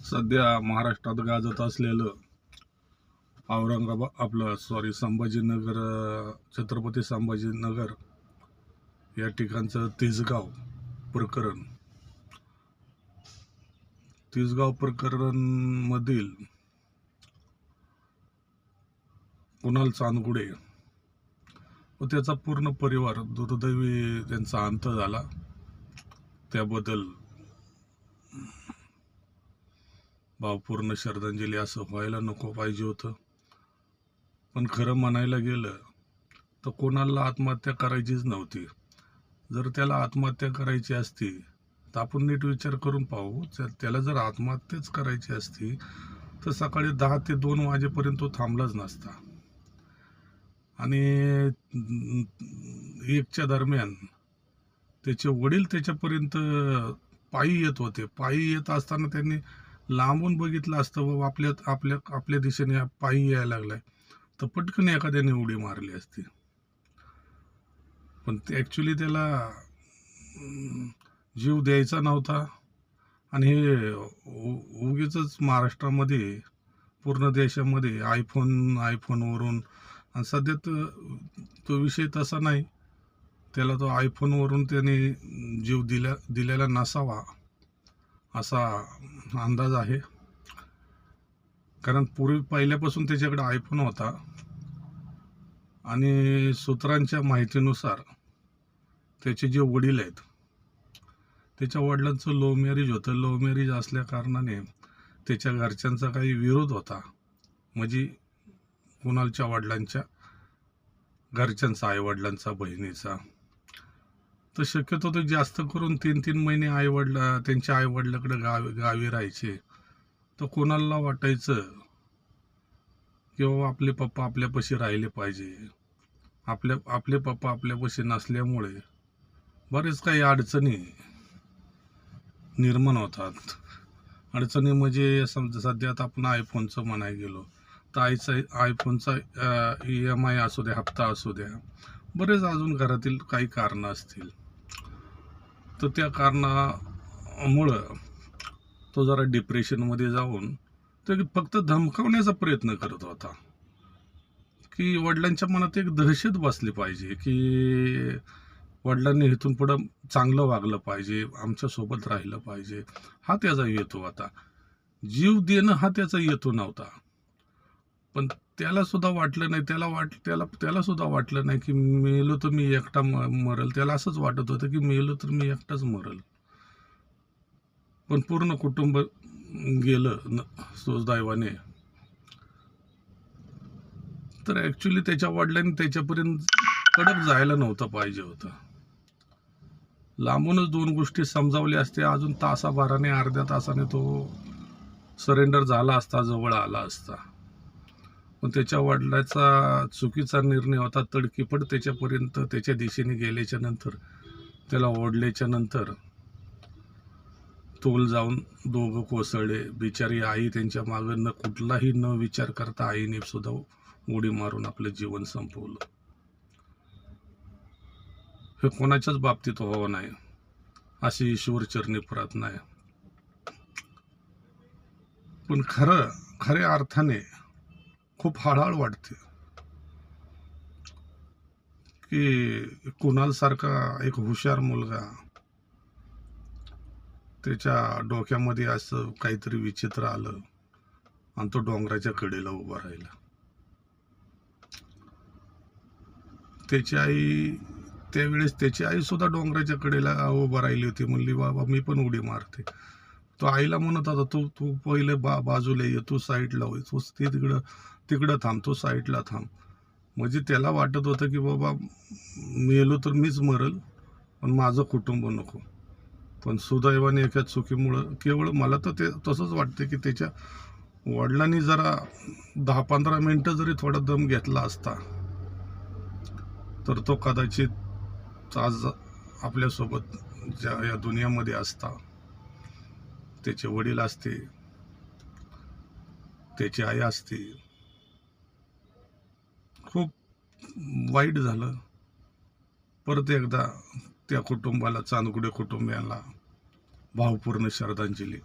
सध्या महाराष्ट्रात गाजत असलेलं संभाजीनगर, छत्रपती संभाजीनगर या ठिकाणचं तिसगाव प्रकरण मधील कुणाल चांदगुडे व त्याचा पूर्ण परिवार दुर्दैवी त्यांचा अंत झाला. त्याबद्दल भावपूर्ण श्रद्धांजली असं व्हायला नको पाहिजे होतं. पण खरं म्हणायला गेलं तर कोणाला आत्महत्या करायचीच नव्हती. जर त्याला आत्महत्या करायची असती तर आपण नीट विचार करून पाहू. त्याला जर आत्महत्याच करायची असती तर सकाळी 10 ते 2 वाजेपर्यंत तो थांबलाच नसता. आणि 1च्या दरम्यान त्याचे वडील त्याच्यापर्यंत पायी येत होते. पायी येत असताना त्यांनी लांबून बघितलं असतं व आपल्या दिशेने पायी यायला लागलाय तर पटकन एखाद्याने उडी मारली असती. पण ॲक्च्युली त्याला जीव द्यायचा नव्हता. आणि हे उगीच महाराष्ट्रामध्ये, पूर्ण देशामध्ये आयफोनवरून, आणि सध्या तो विषय तसा नाही. त्याला तो आयफोनवरून त्याने जीव दिलेला नसावा असा अंदाज आहे. कारण पहिल्यापासून त्याच्याकडे आयफोन होता आणि सूत्रांच्या माहितीनुसार त्याचे जे वडील आहेत त्याच्या वडिलांचं लव्ह मॅरेज होतं. लव्ह मॅरेज असल्या कारणाने त्याच्या घरच्यांचा काही विरोध होता, म्हणजे कुणालच्या वडिलांच्या घरच्यांचा, आईवडिलांचा, बहिणीचा. तर शक्यतो ते जास्त करून 3-3 महिने त्यांच्या आईवडिलाकडे गावी राहायचे. तर कोणाला वाटायचं की बाबा आपले पप्पा आपल्यापाशी राहिले पाहिजे. आपले पप्पा आपल्यापाशी नसल्यामुळे बरेच काही अडचणी निर्माण होतात. अडचणी म्हणजे सध्या आता आपण आयफोनचं म्हणायला गेलो तर आयफोनचा EMI असू द्या, हप्ता असू द्या, बरेच अजून घरातील काही कारणं असतील. तर त्या कारणामुळं तो जरा डिप्रेशनमध्ये जाऊन तो फक्त धमकावण्याचा प्रयत्न करत होता की वडिलांच्या मनात एक दहशत बसली पाहिजे की वडिलांनी इथून पुढं चांगलं वागलं पाहिजे, आमच्यासोबत राहिलं पाहिजे. हा त्याचा हेतू होता. जीव देणं हा त्याचा हेतू नव्हता. पण त्याला सुद्धा वाटलं नाही, त्याला सुद्धा वाटलं नाही की मेलो तर मी एकटा मरल. त्याला असंच वाटत होतं की मेलो तर मी एकटाच मरल. पण पूर्ण कुटुंब गेलं सुदैवाने. तर ॲक्च्युली त्याच्या वडिलांनी त्याच्यापर्यंत कडक जायला नव्हतं पाहिजे होतं. लांबूनच 2 गोष्टी समजावल्या असत्या, अजून तासाभराने, अर्ध्या तासाने तो सरेंडर झाला असता, जवळ आला असता. पण त्याच्या वडिलांचा चुकीचा निर्णय होता. तडकीपड त्याच्यापर्यंत त्याच्या दिशेने गेल्याच्या नंतर, त्याला ओढल्याच्या नंतर तोल जाऊन दोघं कोसळले. बिचारी आई त्यांच्या मागं कुठलाही न विचार करता आईने सुद्धा उडी मारून आपलं जीवन संपवलं. हे कोणाच्याच बाबतीत व्हावं नाही अशी ईश्वरचरणी प्रार्थना आहे. पण खऱ्या अर्थाने खूप हळहळ वाटते की कुणाल सारखा एक हुशार मुलगा, त्याच्या डोक्यामध्ये असं काहीतरी विचित्र आलं आणि तो डोंगराच्या कडेला उभा राहिला. त्यावेळेस त्याची आई सुद्धा डोंगराच्या कडेला उभा राहिली होती. म्हणली बाबा मी पण उडी मारते. तो आईला म्हणत होता तू पहिले बाजूला ये, तू साईडला होय, तू तिकडं थांब, तू साईडला थांब. म्हणजे त्याला वाटत होतं की बाबा मेलो तर मीच मरल, पण माझं कुटुंब नको. पण सुदैवाने एका चुकीमुळं, केवळ मला तर ते तसंच वाटतं की त्याच्या वडिलांनी जरा 10-15 मिनटं जरी थोडा दम घेतला असता तर तो कदाचित आज आपल्यासोबत या दुनियामध्ये असता. त्याचे वडील असते, त्याची आई असते. खूप वाईट झालं. परत एकदा त्या कुटुंबाला, चांदगुडे कुटुंबियांना भावपूर्ण श्रद्धांजली.